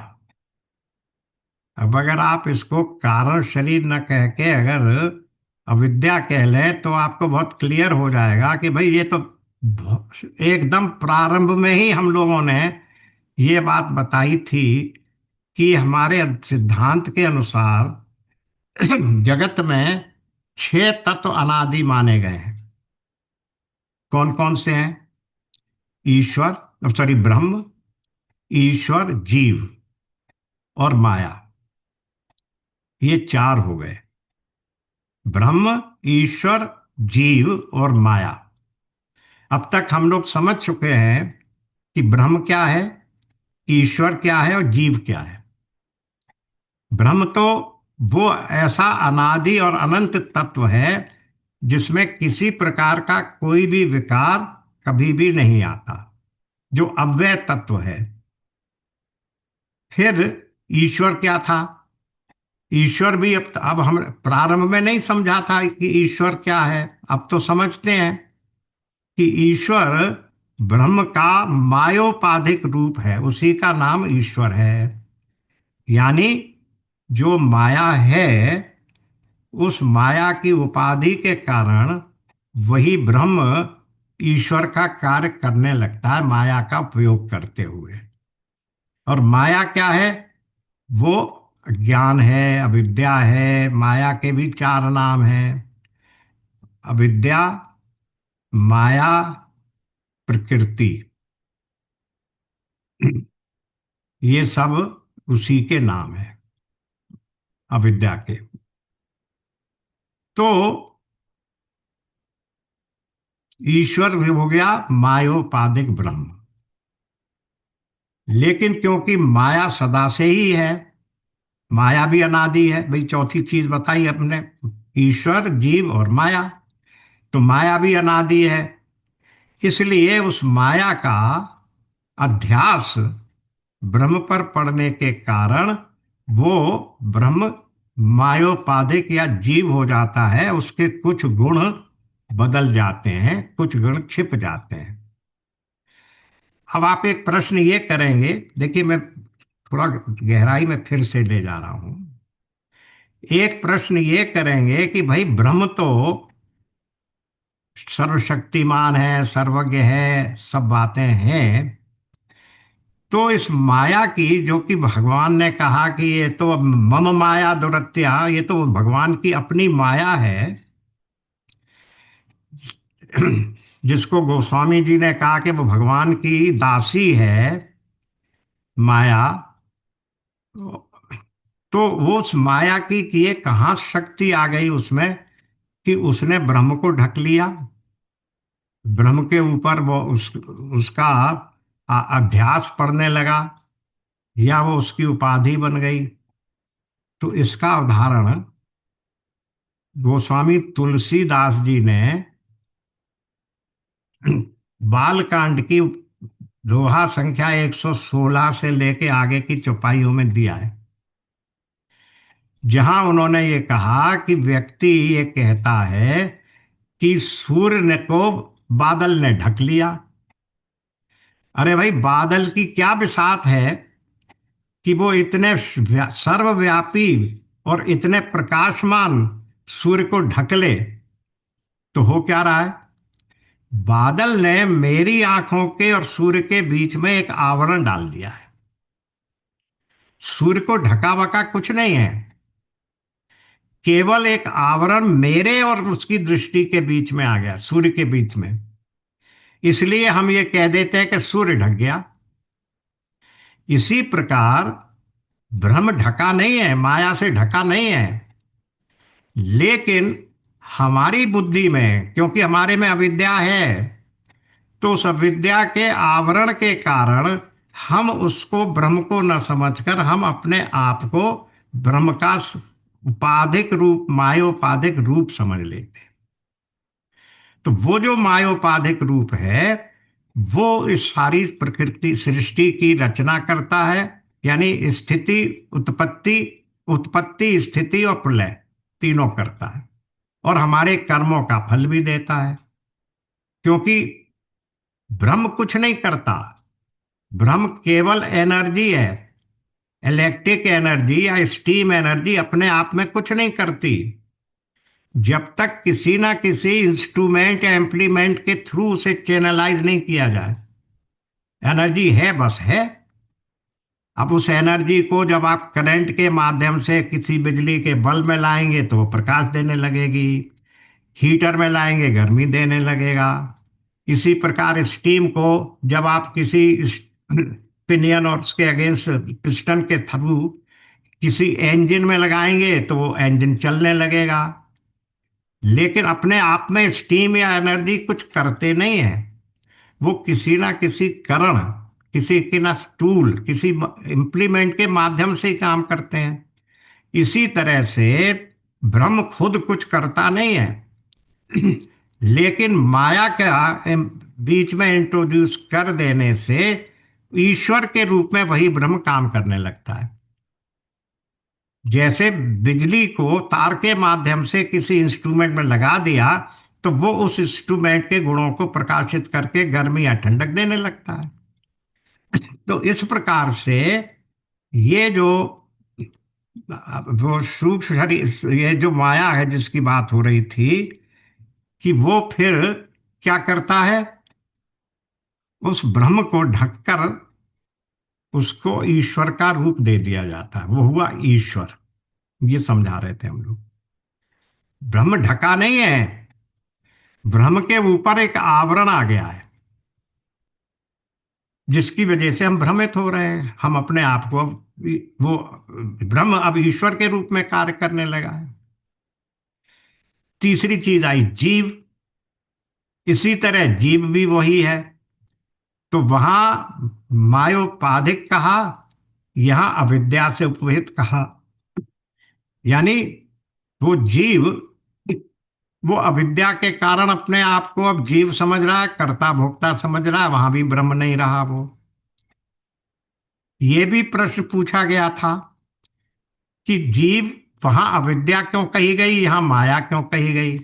अब अगर आप इसको कारण शरीर न कह के अगर अविद्या कह लें तो आपको बहुत क्लियर हो जाएगा कि भाई ये तो एकदम प्रारंभ में ही हम लोगों ने ये बात बताई थी कि हमारे सिद्धांत के अनुसार जगत में छह तत्व अनादि माने गए हैं। कौन कौन से हैं? ईश्वर, सॉरी, ब्रह्म, ईश्वर, जीव और माया। ये चार हो गए। ब्रह्म, ईश्वर, जीव और माया। अब तक हम लोग समझ चुके हैं कि ब्रह्म क्या है, ईश्वर क्या है और जीव क्या है। ब्रह्म तो वो ऐसा अनादि और अनंत तत्व है जिसमें किसी प्रकार का कोई भी विकार कभी भी नहीं आता, जो अव्यय तत्व है। फिर ईश्वर क्या था? ईश्वर भी अब हम प्रारंभ में नहीं समझा था कि ईश्वर क्या है, अब तो समझते हैं कि ईश्वर ब्रह्म का मायोपाधिक रूप है, उसी का नाम ईश्वर है। यानी जो माया है, उस माया की उपाधि के कारण वही ब्रह्म ईश्वर का कार्य करने लगता है, माया का उपयोग करते हुए। और माया क्या है? वो ज्ञान है, अविद्या है। माया के भी चार नाम हैं: अविद्या, माया, प्रकृति। ये सब उसी के नाम है, अविद्या के। तो ईश्वर भी हो गया मायोपाधिक ब्रह्म। लेकिन क्योंकि माया सदा से ही है, माया भी अनादि है, भाई चौथी चीज बताई अपने, ईश्वर, जीव और माया। तो माया भी अनादि है, इसलिए उस माया का अध्यास ब्रह्म पर पड़ने के कारण वो ब्रह्म मायोपाधिक या जीव हो जाता है। उसके कुछ गुण बदल जाते हैं, कुछ गुण छिप जाते हैं। अब आप एक प्रश्न ये करेंगे, देखिए मैं थोड़ा गहराई में फिर से ले जा रहा हूं। एक प्रश्न ये करेंगे कि भाई ब्रह्म तो सर्वशक्तिमान है, सर्वज्ञ है, सब बातें हैं, तो इस माया की, जो कि भगवान ने कहा कि ये तो मम माया दुरत्या, ये तो भगवान की अपनी माया है, जिसको गोस्वामी जी ने कहा कि वो भगवान की दासी है, माया। तो वो उस माया की कि ये कहाँ शक्ति आ गई उसमें कि उसने ब्रह्म को ढक लिया, ब्रह्म के ऊपर वो उसका अध्यास पड़ने लगा, या वो उसकी उपाधि बन गई। तो इसका उदाहरण गोस्वामी तुलसीदास जी ने बाल कांड की दोहा संख्या 116 से लेके आगे की चौपाइयों में दिया है, जहां उन्होंने ये कहा कि व्यक्ति ये कहता है कि सूर्य ने को बादल ने ढक लिया। अरे भाई, बादल की क्या बिसात है कि वो इतने सर्वव्यापी और इतने प्रकाशमान सूर्य को ढक ले, तो हो क्या रहा है? बादल ने मेरी आंखों के और सूर्य के बीच में एक आवरण डाल दिया है। सूर्य को ढका वका कुछ नहीं है, केवल एक आवरण मेरे और उसकी दृष्टि के बीच में आ गया, सूर्य के बीच में। इसलिए हम ये कह देते हैं कि सूर्य ढक गया। इसी प्रकार ब्रह्म ढका नहीं है, माया से ढका नहीं है, लेकिन हमारी बुद्धि में, क्योंकि हमारे में अविद्या है, तो उस अविद्या के आवरण के कारण हम उसको, ब्रह्म को न समझकर हम अपने आप को ब्रह्म का उपाधिक रूप, मायोपाधिक रूप समझ लेते हैं। तो वो जो मायोपाधिक रूप है, वो इस सारी प्रकृति सृष्टि की रचना करता है। यानी स्थिति, उत्पत्ति, उत्पत्ति स्थिति और प्रलय तीनों करता है, और हमारे कर्मों का फल भी देता है। क्योंकि ब्रह्म कुछ नहीं करता, ब्रह्म केवल एनर्जी है। इलेक्ट्रिक एनर्जी या स्टीम एनर्जी अपने आप में कुछ नहीं करती, जब तक किसी ना किसी इंस्ट्रूमेंट या इम्प्लीमेंट के थ्रू उसे चैनलाइज नहीं किया जाए। एनर्जी है, बस है। अब उस एनर्जी को जब आप करंट के माध्यम से किसी बिजली के बल्ब में लाएंगे तो वो प्रकाश देने लगेगी, हीटर में लाएंगे गर्मी देने लगेगा। इसी प्रकार स्टीम को जब आप किसी पिनियन और उसके अगेंस्ट पिस्टन के थ्रू किसी इंजन में लगाएंगे तो वो इंजन चलने लगेगा। लेकिन अपने आप में स्टीम या एनर्जी कुछ करते नहीं है, वो किसी ना किसी करण, किसी के ना टूल, किसी इम्प्लीमेंट के माध्यम से ही काम करते हैं। इसी तरह से ब्रह्म खुद कुछ करता नहीं है, लेकिन माया का बीच में इंट्रोड्यूस कर देने से ईश्वर के रूप में वही ब्रह्म काम करने लगता है। जैसे बिजली को तार के माध्यम से किसी इंस्ट्रूमेंट में लगा दिया, तो वो उस इंस्ट्रूमेंट के गुणों को प्रकाशित करके गर्मी या ठंडक देने लगता है। तो इस प्रकार से ये जो वो सूक्ष्म शरीर, ये जो माया है जिसकी बात हो रही थी, कि वो फिर क्या करता है, उस ब्रह्म को ढककर उसको ईश्वर का रूप दे दिया जाता है, वो हुआ ईश्वर। ये समझा रहे थे हम लोग। ब्रह्म ढका नहीं है, ब्रह्म के ऊपर एक आवरण आ गया है, जिसकी वजह से हम भ्रमित हो रहे हैं। हम अपने आप को वो ब्रह्म अब ईश्वर के रूप में कार्य करने लगा है। तीसरी चीज आई जीव। इसी तरह जीव भी वही है। तो वहां मायोपाधिक कहा, यहां अविद्या से उपहित कहा। यानी वो जीव, वो अविद्या के कारण अपने आप को अब जीव समझ रहा है, कर्ता भोक्ता समझ रहा है, वहां भी ब्रह्म नहीं रहा वो। ये भी प्रश्न पूछा गया था कि जीव, वहां अविद्या क्यों कही गई, यहां माया क्यों कही गई?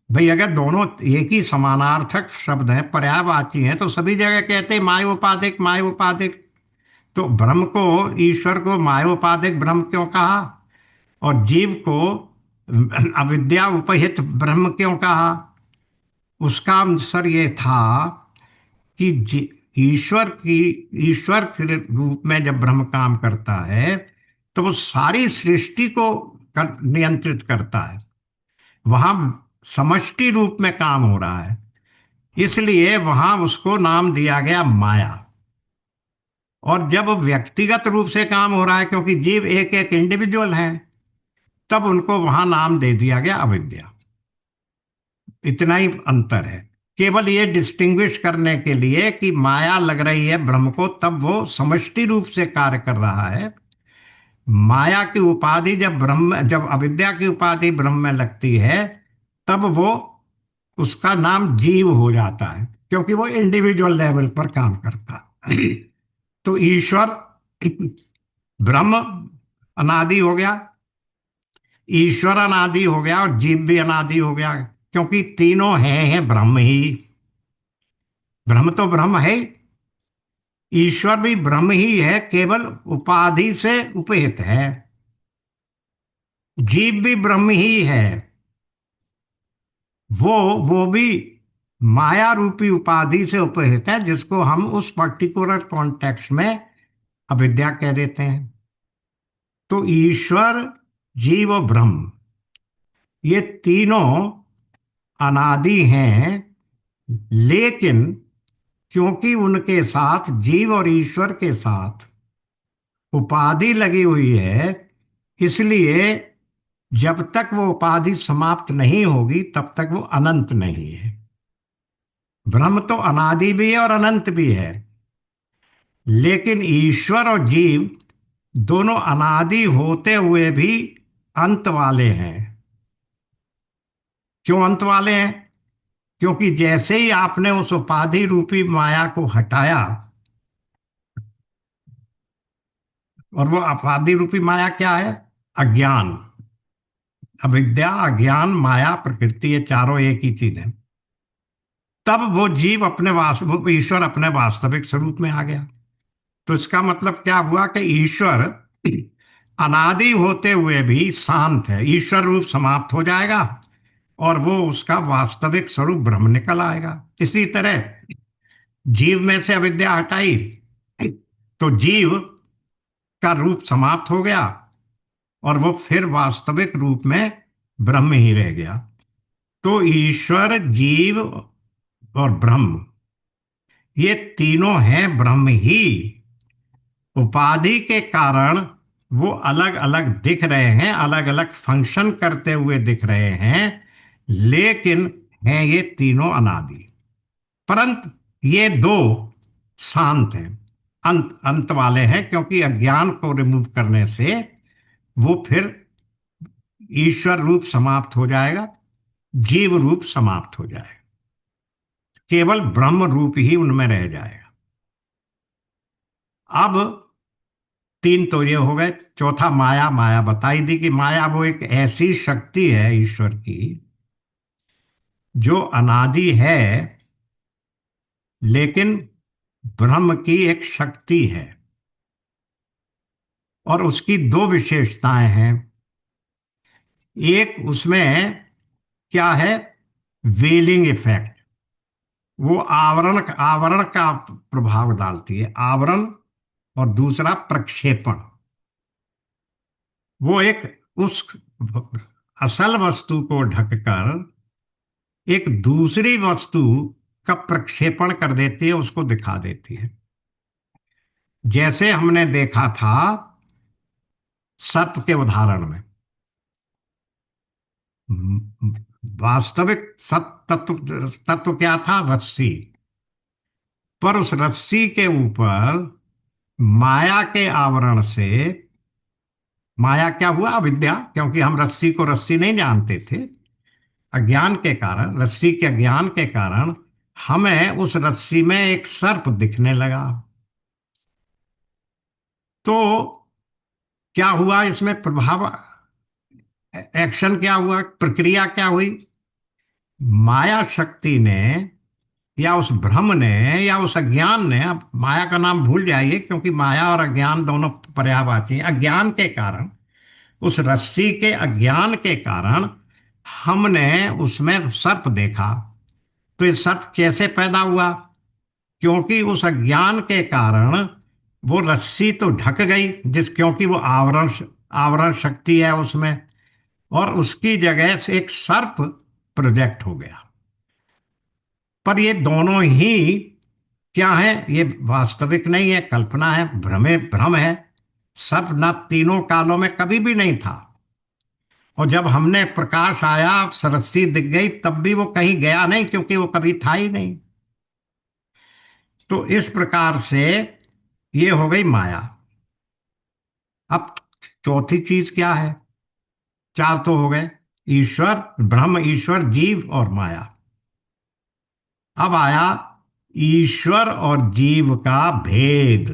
भाई अगर दोनों एक ही समानार्थक शब्द है, पर्यायवाची हैं, तो सभी जगह कहते हैं मायोपाधिक मायोपाधिक। तो ब्रह्म को, ईश्वर को मायोपाधिक ब्रह्म क्यों कहा, और जीव को अविद्या उपहित ब्रह्म क्यों कहा? उसका आंसर ये था कि ईश्वर के रूप में जब ब्रह्म काम करता है, तो वो सारी सृष्टि को नियंत्रित करता है। वहां समष्टि रूप में काम हो रहा है, इसलिए वहां उसको नाम दिया गया माया। और जब व्यक्तिगत रूप से काम हो रहा है, क्योंकि जीव एक एक इंडिविजुअल हैं, तब उनको वहां नाम दे दिया गया अविद्या। इतना ही अंतर है, केवल ये डिस्टिंग्विश करने के लिए कि माया लग रही है ब्रह्म को, तब वो समष्टि रूप से कार्य कर रहा है। माया की उपाधि जब ब्रह्म, जब अविद्या की उपाधि ब्रह्म में लगती है, तब वो, उसका नाम जीव हो जाता है, क्योंकि वो इंडिविजुअल लेवल पर काम करता है। तो ईश्वर, ब्रह्म अनादि हो गया, ईश्वर अनादि हो गया, और जीव भी अनादि हो गया, क्योंकि तीनों हैं ब्रह्म ही। ब्रह्म तो ब्रह्म है, ईश्वर भी ब्रह्म ही है, केवल उपाधि से उपहित है। जीव भी ब्रह्म ही है। वो वो भी माया रूपी उपाधि से उपहित है, जिसको हम उस पर्टिकुलर कॉन्टेक्स्ट में अविद्या कह देते हैं। तो ईश्वर, जीव और ब्रह्म, ये तीनों अनादि हैं। लेकिन क्योंकि उनके साथ, जीव और ईश्वर के साथ उपाधि लगी हुई है, इसलिए जब तक वो उपाधि समाप्त नहीं होगी तब तक वो अनंत नहीं है। ब्रह्म तो अनादि भी है और अनंत भी है। लेकिन ईश्वर और जीव दोनों अनादि होते हुए भी अंत वाले हैं। क्यों अंत वाले हैं? क्योंकि जैसे ही आपने उस उपाधि रूपी माया को हटाया, और वो उपाधि रूपी माया क्या है? अज्ञान। अविद्या, अज्ञान, माया, प्रकृति, ये चारों एक ही चीज है। तब वो जीव अपने वो ईश्वर अपने वास्तविक स्वरूप में आ गया। तो इसका मतलब क्या हुआ कि ईश्वर अनादि होते हुए भी शांत है। ईश्वर रूप समाप्त हो जाएगा और वो उसका वास्तविक स्वरूप ब्रह्म निकल आएगा। इसी तरह जीव में से अविद्या हटाई तो जीव का रूप समाप्त हो गया और वो फिर वास्तविक रूप में ब्रह्म ही रह गया। तो ईश्वर, जीव और ब्रह्म, ये तीनों हैं ब्रह्म ही। उपाधि के कारण वो अलग अलग दिख रहे हैं, अलग अलग फंक्शन करते हुए दिख रहे हैं, लेकिन हैं ये तीनों अनादि। परंतु ये दो शांत हैं, अंत अंत वाले हैं, क्योंकि अज्ञान को रिमूव करने से वो फिर ईश्वर रूप समाप्त हो जाएगा, जीव रूप समाप्त हो जाएगा, केवल ब्रह्म रूप ही उनमें रह जाएगा। अब तीन तो ये हो गए। चौथा माया। माया बताई दी कि माया वो एक ऐसी शक्ति है ईश्वर की जो अनादि है, लेकिन ब्रह्म की एक शक्ति है। और उसकी दो विशेषताएं हैं। एक उसमें क्या है? वेलिंग इफेक्ट। वो आवरण आवरण का प्रभाव डालती है, आवरण। और दूसरा प्रक्षेपण। वो एक उस असल वस्तु को ढककर एक दूसरी वस्तु का प्रक्षेपण कर देती है, उसको दिखा देती है। जैसे हमने देखा था सर्प के उदाहरण में। वास्तविक सत्य तत्व, तत्व क्या था? रस्सी। पर उस रस्सी के ऊपर माया के आवरण से, माया क्या हुआ? अविद्या, क्योंकि हम रस्सी को रस्सी नहीं जानते थे। अज्ञान के कारण, रस्सी के ज्ञान के कारण हमें उस रस्सी में एक सर्प दिखने लगा। तो क्या हुआ इसमें प्रभाव? एक्शन क्या हुआ? प्रक्रिया क्या हुई? माया शक्ति ने, या उस भ्रम ने, या उस अज्ञान ने, अब माया का नाम भूल जाइए क्योंकि माया और अज्ञान दोनों पर्यायवाची हैं। अज्ञान के कारण, उस रस्सी के अज्ञान के कारण हमने उसमें सर्प देखा। तो ये सर्प कैसे पैदा हुआ? क्योंकि उस अज्ञान के कारण वो रस्सी तो ढक गई, क्योंकि वो आवरण आवरण शक्ति है उसमें, और उसकी जगह से एक सर्प प्रोजेक्ट हो गया। पर ये दोनों ही क्या है? ये वास्तविक नहीं है, कल्पना है, भ्रमे भ्रम है। सर्प न तीनों कालों में कभी भी नहीं था। और जब हमने प्रकाश आया, सरस्सी दिख गई, तब भी वो कहीं गया नहीं, क्योंकि वो कभी था ही नहीं। तो इस प्रकार से ये हो गई माया। अब चौथी चीज क्या है? चार तो हो गए, ईश्वर, ब्रह्म, ईश्वर, जीव और माया। अब आया ईश्वर और जीव का भेद।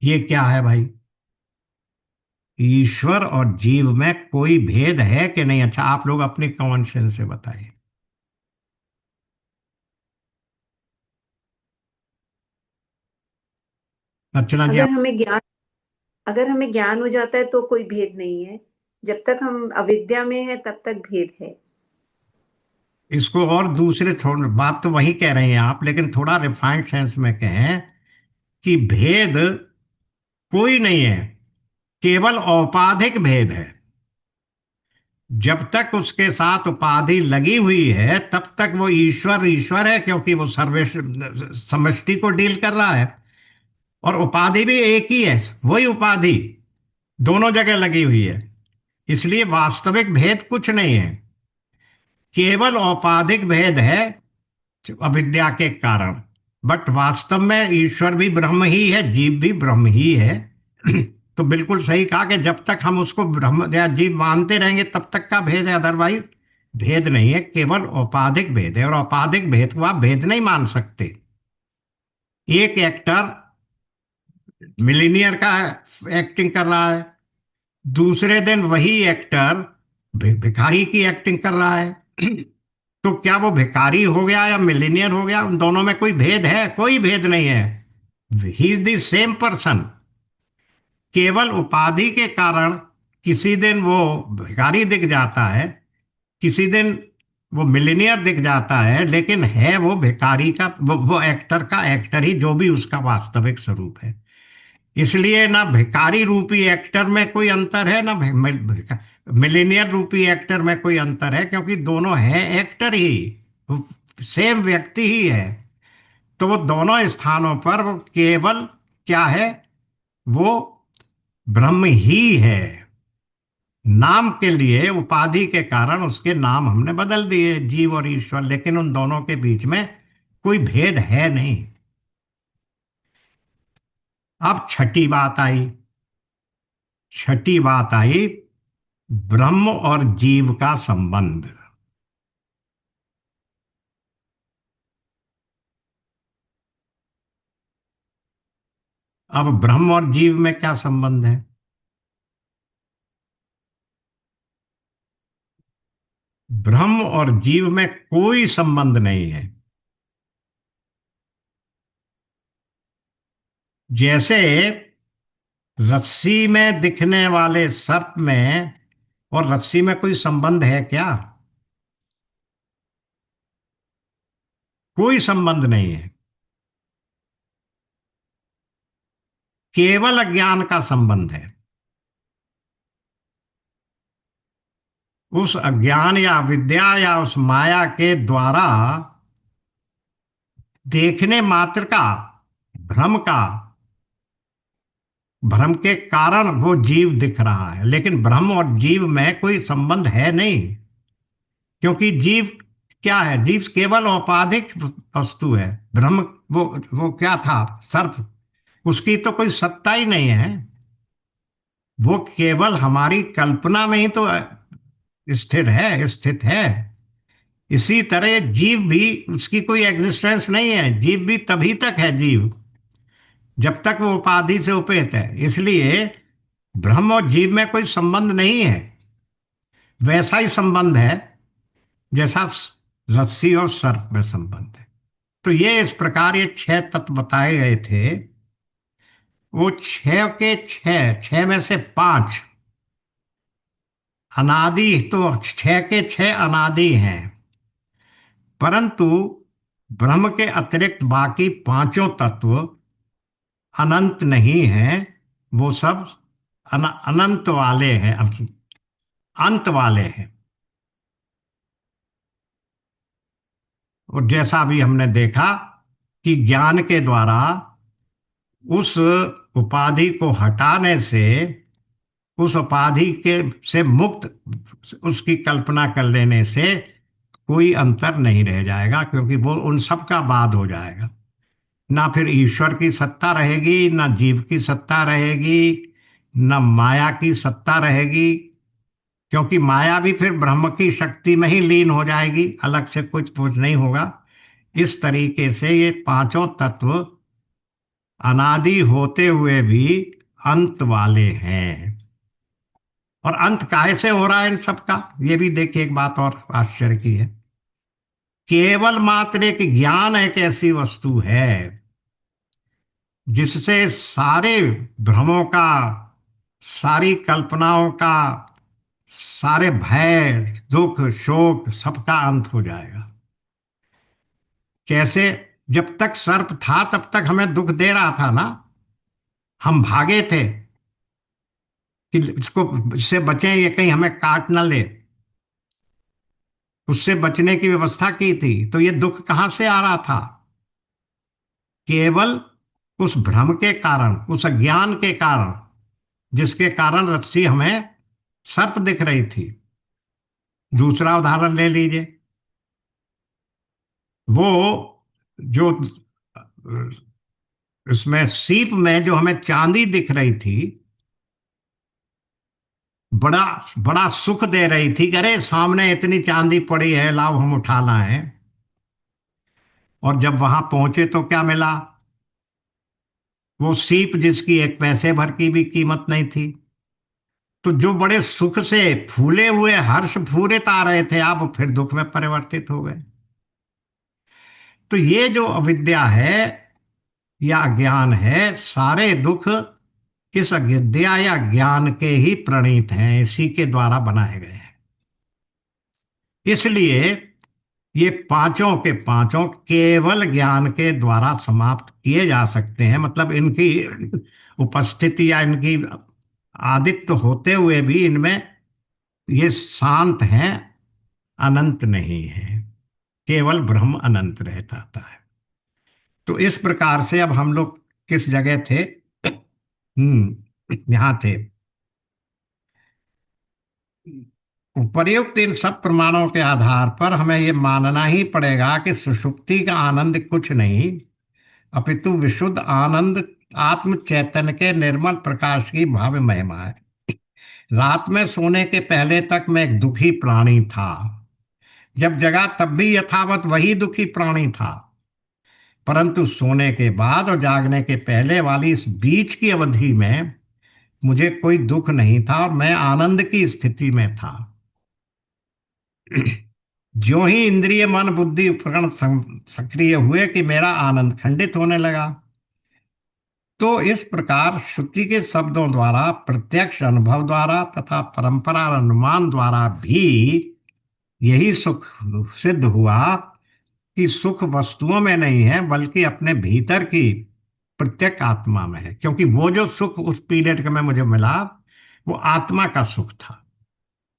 ये क्या है भाई? ईश्वर और जीव में कोई भेद है कि नहीं? अच्छा, आप लोग अपनी कॉमन सेंस से बताइए। अर्चना जी, अगर आप। हमें ज्ञान अगर हमें ज्ञान हो जाता है तो कोई भेद नहीं है। जब तक हम अविद्या में है तब तक भेद है। इसको और दूसरे थोड़ा बात तो वही कह रहे हैं आप, लेकिन थोड़ा रिफाइंड सेंस में कहें कि भेद कोई नहीं है, केवल औपाधिक भेद है। जब तक उसके साथ उपाधि लगी हुई है तब तक वो ईश्वर ईश्वर है, क्योंकि वो सर्वेश समष्टि को डील कर रहा है। और उपाधि भी एक ही है, वही उपाधि दोनों जगह लगी हुई है। इसलिए वास्तविक भेद कुछ नहीं है, केवल औपाधिक भेद है अविद्या के कारण। बट वास्तव में ईश्वर भी ब्रह्म ही है, जीव भी ब्रह्म ही है। तो बिल्कुल सही कहा कि जब तक हम उसको ब्रह्म या जीव मानते रहेंगे तब तक का भेद है, अदरवाइज भेद नहीं है, केवल औपाधिक भेद है। और औपाधिक भेद को आप भेद नहीं मान सकते। एक एक्टर मिलीनियर का एक्टिंग कर रहा है, दूसरे दिन वही एक्टर भिखारी की एक्टिंग कर रहा है। तो क्या वो भिखारी हो गया या मिलीनियर हो गया? उन दोनों में कोई भेद है? कोई भेद नहीं है। He is the same person. केवल उपाधि के कारण किसी दिन वो भिखारी दिख जाता है, किसी दिन वो मिलीनियर दिख जाता है, लेकिन है वो भिखारी का, वो एक्टर का एक्टर ही, जो भी उसका वास्तविक स्वरूप है। इसलिए ना भिखारी रूपी एक्टर में कोई अंतर है, ना मिलीनियर रूपी एक्टर में कोई अंतर है, क्योंकि दोनों हैं एक्टर ही, सेम व्यक्ति ही है। तो वो दोनों स्थानों पर वो केवल क्या है? वो ब्रह्म ही है। नाम के लिए, उपाधि के कारण उसके नाम हमने बदल दिए, जीव और ईश्वर, लेकिन उन दोनों के बीच में कोई भेद है नहीं। अब छठी बात आई। छठी बात आई, ब्रह्म और जीव का संबंध। अब ब्रह्म और जीव में क्या संबंध है? ब्रह्म और जीव में कोई संबंध नहीं है। जैसे रस्सी में दिखने वाले सर्प में और रस्सी में कोई संबंध है क्या? कोई संबंध नहीं है, केवल अज्ञान का संबंध है। उस अज्ञान या विद्या या उस माया के द्वारा देखने मात्र का, भ्रम का, भ्रम के कारण वो जीव दिख रहा है, लेकिन ब्रह्म और जीव में कोई संबंध है नहीं। क्योंकि जीव क्या है? जीव केवल औपाधिक वस्तु है। ब्रह्म, वो क्या था? सर्प, उसकी तो कोई सत्ता ही नहीं है। वो केवल हमारी कल्पना में ही तो स्थित है। इसी तरह जीव भी, उसकी कोई एग्जिस्टेंस नहीं है। जीव भी तभी तक है जीव जब तक वो उपाधि से उपेत है। इसलिए ब्रह्म और जीव में कोई संबंध नहीं है। वैसा ही संबंध है जैसा रस्सी और सर्प में संबंध है। तो ये इस प्रकार ये छह तत्व बताए गए थे। वो छह के छह, छह में से पांच अनादि, तो छह के छह अनादि हैं। परंतु ब्रह्म के अतिरिक्त बाकी पांचों तत्व अनंत नहीं हैं। वो सब अनंत वाले हैं, अंत वाले हैं। और जैसा भी हमने देखा कि ज्ञान के द्वारा उस उपाधि को हटाने से, उस उपाधि के से मुक्त उसकी कल्पना कर लेने से कोई अंतर नहीं रह जाएगा, क्योंकि वो उन सब का बाद हो जाएगा। ना फिर ईश्वर की सत्ता रहेगी, ना जीव की सत्ता रहेगी, ना माया की सत्ता रहेगी। क्योंकि माया भी फिर ब्रह्म की शक्ति में ही लीन हो जाएगी, अलग से कुछ नहीं होगा। इस तरीके से ये पांचों तत्व अनादि होते हुए भी अंत वाले हैं। और अंत काहे से हो रहा है इन सब का? ये भी देखिए, एक बात और आश्चर्य की है। केवल मात्र एक ज्ञान एक ऐसी वस्तु है जिससे सारे भ्रमों का सारी कल्पनाओं का, सारे भय, दुख, शोक, सबका अंत हो जाएगा। कैसे? जब तक सर्प था तब तक हमें दुख दे रहा था ना, हम भागे थे कि इसको, इससे बचें, ये कहीं हमें काट ना ले। उससे बचने की व्यवस्था की थी, तो ये दुख कहां से आ रहा था? केवल उस भ्रम के कारण, उस अज्ञान के कारण, जिसके कारण रस्सी हमें सर्प दिख रही थी। दूसरा उदाहरण ले लीजिए। वो जो उसमें सीप में जो हमें चांदी दिख रही थी, बड़ा बड़ा सुख दे रही थी कि अरे सामने इतनी चांदी पड़ी है, लाओ हम उठा लाए। और जब वहां पहुंचे तो क्या मिला? वो सीप जिसकी एक पैसे भर की भी कीमत नहीं थी। तो जो बड़े सुख से फूले हुए, हर्ष फूरित आ रहे थे, आप फिर दुख में परिवर्तित हो गए। तो ये जो अविद्या है या अज्ञान है, सारे दुख इस अविद्या या ज्ञान के ही प्रणीत हैं, इसी के द्वारा बनाए गए हैं। इसलिए ये पांचों के पांचों केवल ज्ञान के द्वारा समाप्त किए जा सकते हैं। मतलब इनकी उपस्थिति या इनकी आदित्य होते हुए भी इनमें ये शांत हैं, अनंत नहीं है। केवल ब्रह्म अनंत रहता है। तो इस प्रकार से अब हम लोग किस जगह थे? यहाँ थे। उपर्युक्त इन सब प्रमाणों के आधार पर हमें यह मानना ही पड़ेगा कि सुषुप्ति का आनंद कुछ नहीं, अपितु विशुद्ध आनंद आत्म चैतन्य के निर्मल प्रकाश की भव्य महिमा है। रात में सोने के पहले तक मैं एक दुखी प्राणी था। जब जगा तब भी यथावत वही दुखी प्राणी था। परंतु सोने के बाद और जागने के पहले वाली इस बीच की अवधि में मुझे कोई दुख नहीं था और मैं आनंद की स्थिति में था। ज्यों ही इंद्रिय मन बुद्धि उपकरण सक्रिय हुए कि मेरा आनंद खंडित होने लगा। तो इस प्रकार श्रुति के शब्दों द्वारा, प्रत्यक्ष अनुभव द्वारा तथा परंपरा और अनुमान द्वारा भी यही सुख सिद्ध हुआ कि सुख वस्तुओं में नहीं है, बल्कि अपने भीतर की प्रत्येक आत्मा में है। क्योंकि वो जो सुख उस पीरियड में मुझे मिला, वो आत्मा का सुख था।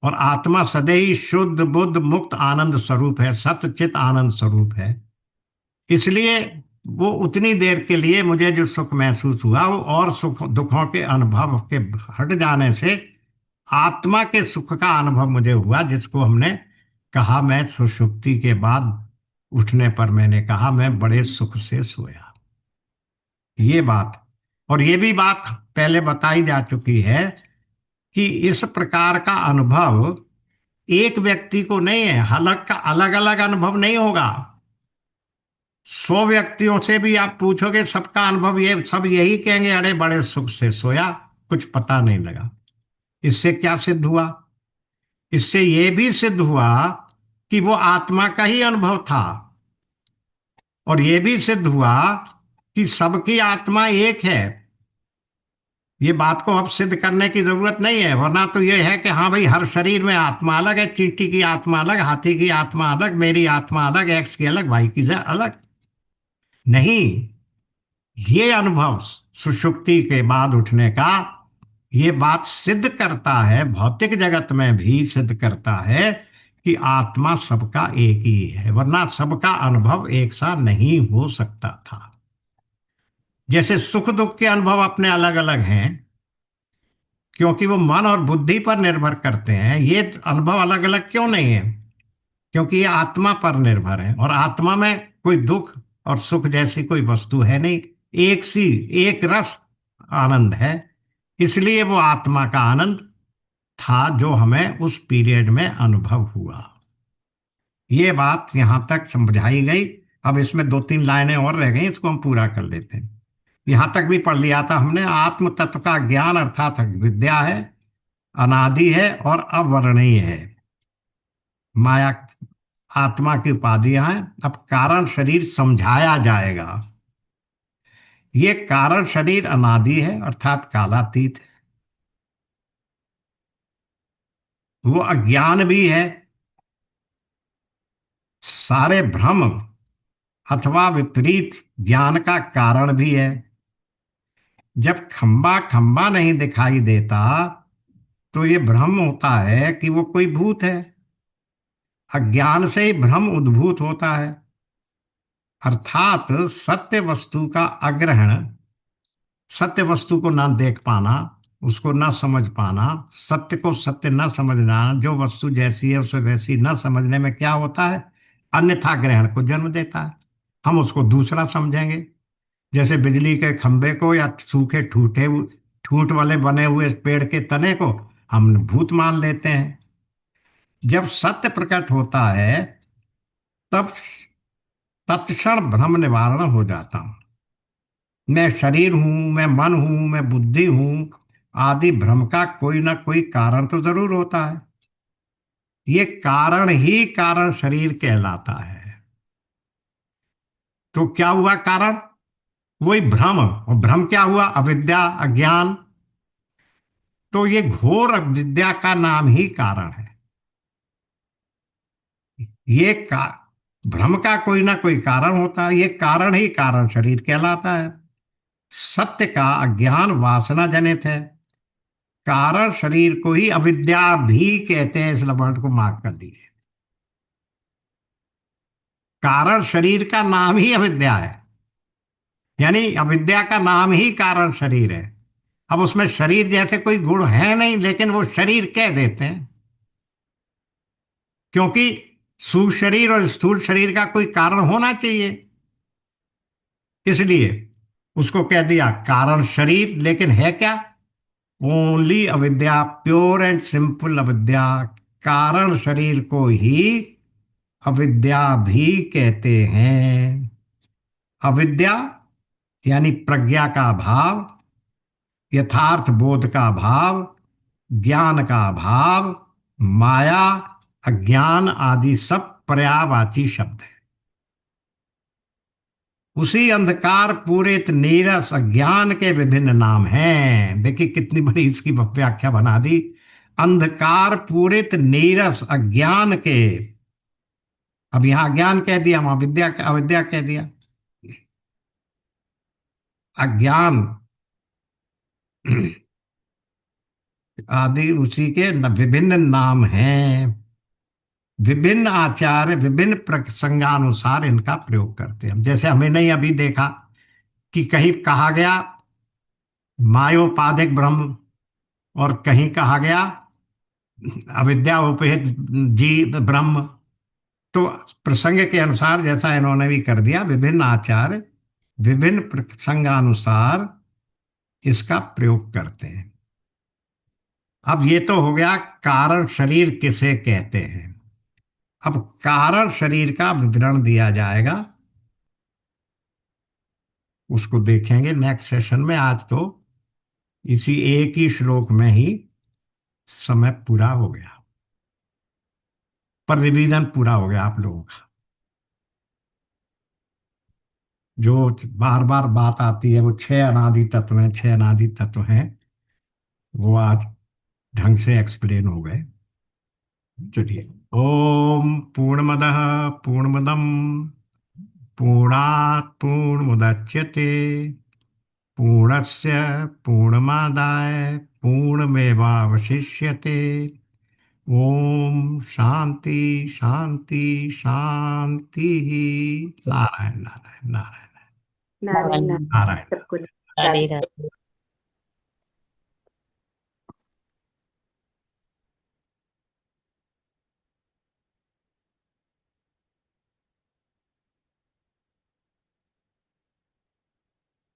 और आत्मा सदैव शुद्ध बुद्ध मुक्त आनंद स्वरूप है, सत्य चित आनंद स्वरूप है। इसलिए वो उतनी देर के लिए मुझे जो सुख महसूस हुआ, वो और सुख दुखों के अनुभव के हट जाने से आत्मा के सुख का अनुभव मुझे हुआ, जिसको हमने कहा, मैं सुषुप्ति के बाद उठने पर मैंने कहा मैं बड़े सुख से सोया। ये बात, और ये भी बात पहले बताई जा चुकी है कि इस प्रकार का अनुभव एक व्यक्ति को नहीं है, अलग का अलग अलग अनुभव नहीं होगा। 100 व्यक्तियों से भी आप पूछोगे, सबका अनुभव ये, सब यही कहेंगे अरे बड़े सुख से सोया, कुछ पता नहीं लगा। इससे क्या सिद्ध हुआ? इससे ये भी सिद्ध हुआ कि वो आत्मा का ही अनुभव था। और ये भी सिद्ध हुआ कि सबकी आत्मा एक है। ये बात को अब सिद्ध करने की जरूरत नहीं है, वरना तो ये है कि हाँ भाई, हर शरीर में आत्मा अलग है, चींटी की आत्मा अलग, हाथी की आत्मा अलग, मेरी आत्मा अलग, एक्स की अलग, वाई की अलग। नहीं, ये अनुभव सुषुप्ति के बाद उठने का, ये बात सिद्ध करता है, भौतिक जगत में भी सिद्ध करता है कि आत्मा सबका एक ही है, वरना सबका अनुभव एक सा नहीं हो सकता था। जैसे सुख दुख के अनुभव अपने अलग अलग हैं, क्योंकि वो मन और बुद्धि पर निर्भर करते हैं। ये अनुभव अलग अलग क्यों नहीं है? क्योंकि ये आत्मा पर निर्भर है, और आत्मा में कोई दुख और सुख जैसी कोई वस्तु है नहीं, एक सी, एक रस आनंद है। इसलिए वो आत्मा का आनंद था जो हमें उस पीरियड में अनुभव हुआ। ये बात यहां तक समझाई गई। अब इसमें 2-3 लाइनें और रह गई, इसको हम पूरा कर लेते हैं। यहां तक भी पढ़ लिया था हमने। आत्म तत्व का ज्ञान अर्थात विद्या है, अनादि है और अवर्णनीय है। माया आत्मा की उपाधियां हैं। अब कारण शरीर समझाया जाएगा। ये कारण शरीर अनादि है, अर्थात कालातीत है। वो अज्ञान भी है, सारे भ्रम अथवा विपरीत ज्ञान का कारण भी है। जब खंबा खंबा नहीं दिखाई देता तो ये भ्रम होता है कि वो कोई भूत है। अज्ञान से ही भ्रम उद्भूत होता है। अर्थात सत्य वस्तु का अग्रहण, सत्य वस्तु को ना देख पाना, उसको ना समझ पाना, सत्य को सत्य ना समझना, जो वस्तु जैसी है उसे वैसी ना समझने में क्या होता है, अन्यथा ग्रहण को जन्म देता है। हम उसको दूसरा समझेंगे। जैसे बिजली के खंभे को या सूखे ठूंठ वाले बने हुए पेड़ के तने को हम भूत मान लेते हैं। जब सत्य प्रकट होता है तब तत्क्षण भ्रम निवारण हो जाता हूं। मैं शरीर हूं, मैं मन हूं, मैं बुद्धि हूं, आदि भ्रम का कोई ना कोई कारण तो जरूर होता है। ये कारण ही कारण शरीर कहलाता है। तो क्या हुआ कारण? वही भ्रम। और भ्रम क्या हुआ? अविद्या, अज्ञान। तो ये घोर अविद्या का नाम ही कारण है। ये का भ्रम का कोई ना कोई कारण होता है, ये कारण ही कारण शरीर कहलाता है। सत्य का अज्ञान वासना जनित है। कारण शरीर को ही अविद्या भी कहते हैं, इस वर्ड को मार्क कर दीजिए। कारण शरीर का नाम ही अविद्या है, यानी अविद्या का नाम ही कारण शरीर है। अब उसमें शरीर जैसे कोई गुण है नहीं, लेकिन वो शरीर कह देते हैं, क्योंकि सूक्ष्म शरीर और स्थूल शरीर का कोई कारण होना चाहिए, इसलिए उसको कह दिया कारण शरीर। लेकिन है क्या? ओनली अविद्या, प्योर एंड सिंपल अविद्या। कारण शरीर को ही अविद्या भी कहते हैं। अविद्या यानी प्रज्ञा का भाव, यथार्थ बोध का भाव, ज्ञान का भाव, माया, अज्ञान आदि सब पर्यायवाची शब्द है। उसी अंधकार पूरित नीरस अज्ञान के विभिन्न नाम हैं। देखिए कितनी बड़ी इसकी व्याख्या बना दी। अंधकार पूरित नीरस अज्ञान के, अब यहां अज्ञान कह दिया, वहां विद्या अविद्या कह दिया। अज्ञान आदि उसी के विभिन्न नाम हैं। विभिन्न आचार्य विभिन्न प्रसंगानुसार इनका प्रयोग करते हैं। जैसे हमने नहीं अभी देखा कि कहीं कहा गया मायोपाधिक ब्रह्म, और कहीं कहा गया अविद्या उपहित जीव ब्रह्म। तो प्रसंग के अनुसार जैसा इन्होंने भी कर दिया, विभिन्न आचार्य विभिन्न प्रसंगानुसार इसका प्रयोग करते हैं। अब ये तो हो गया कारण शरीर किसे कहते हैं। अब कारण शरीर का विवरण दिया जाएगा, उसको देखेंगे नेक्स्ट सेशन में। आज तो इसी एक ही श्लोक में ही समय पूरा हो गया, पर रिवीजन पूरा हो गया आप लोगों का। जो बार बार बात आती है वो छह अनादि तत्व हैं, छह अनादि तत्व हैं, वो आज ढंग से एक्सप्लेन हो गए। चलिए, ओम पूर्णमदः पूर्णमदम पूर्णात् पूर्णमुदच्यते पूर्णस्य पूर्णमादाय पूर्णमेवावशिष्यते। ओम शांति शांति शांति। नारायण नारायण नारायण नारायण नारायण। नारायण। सबको राधे नमस्कार। राधे।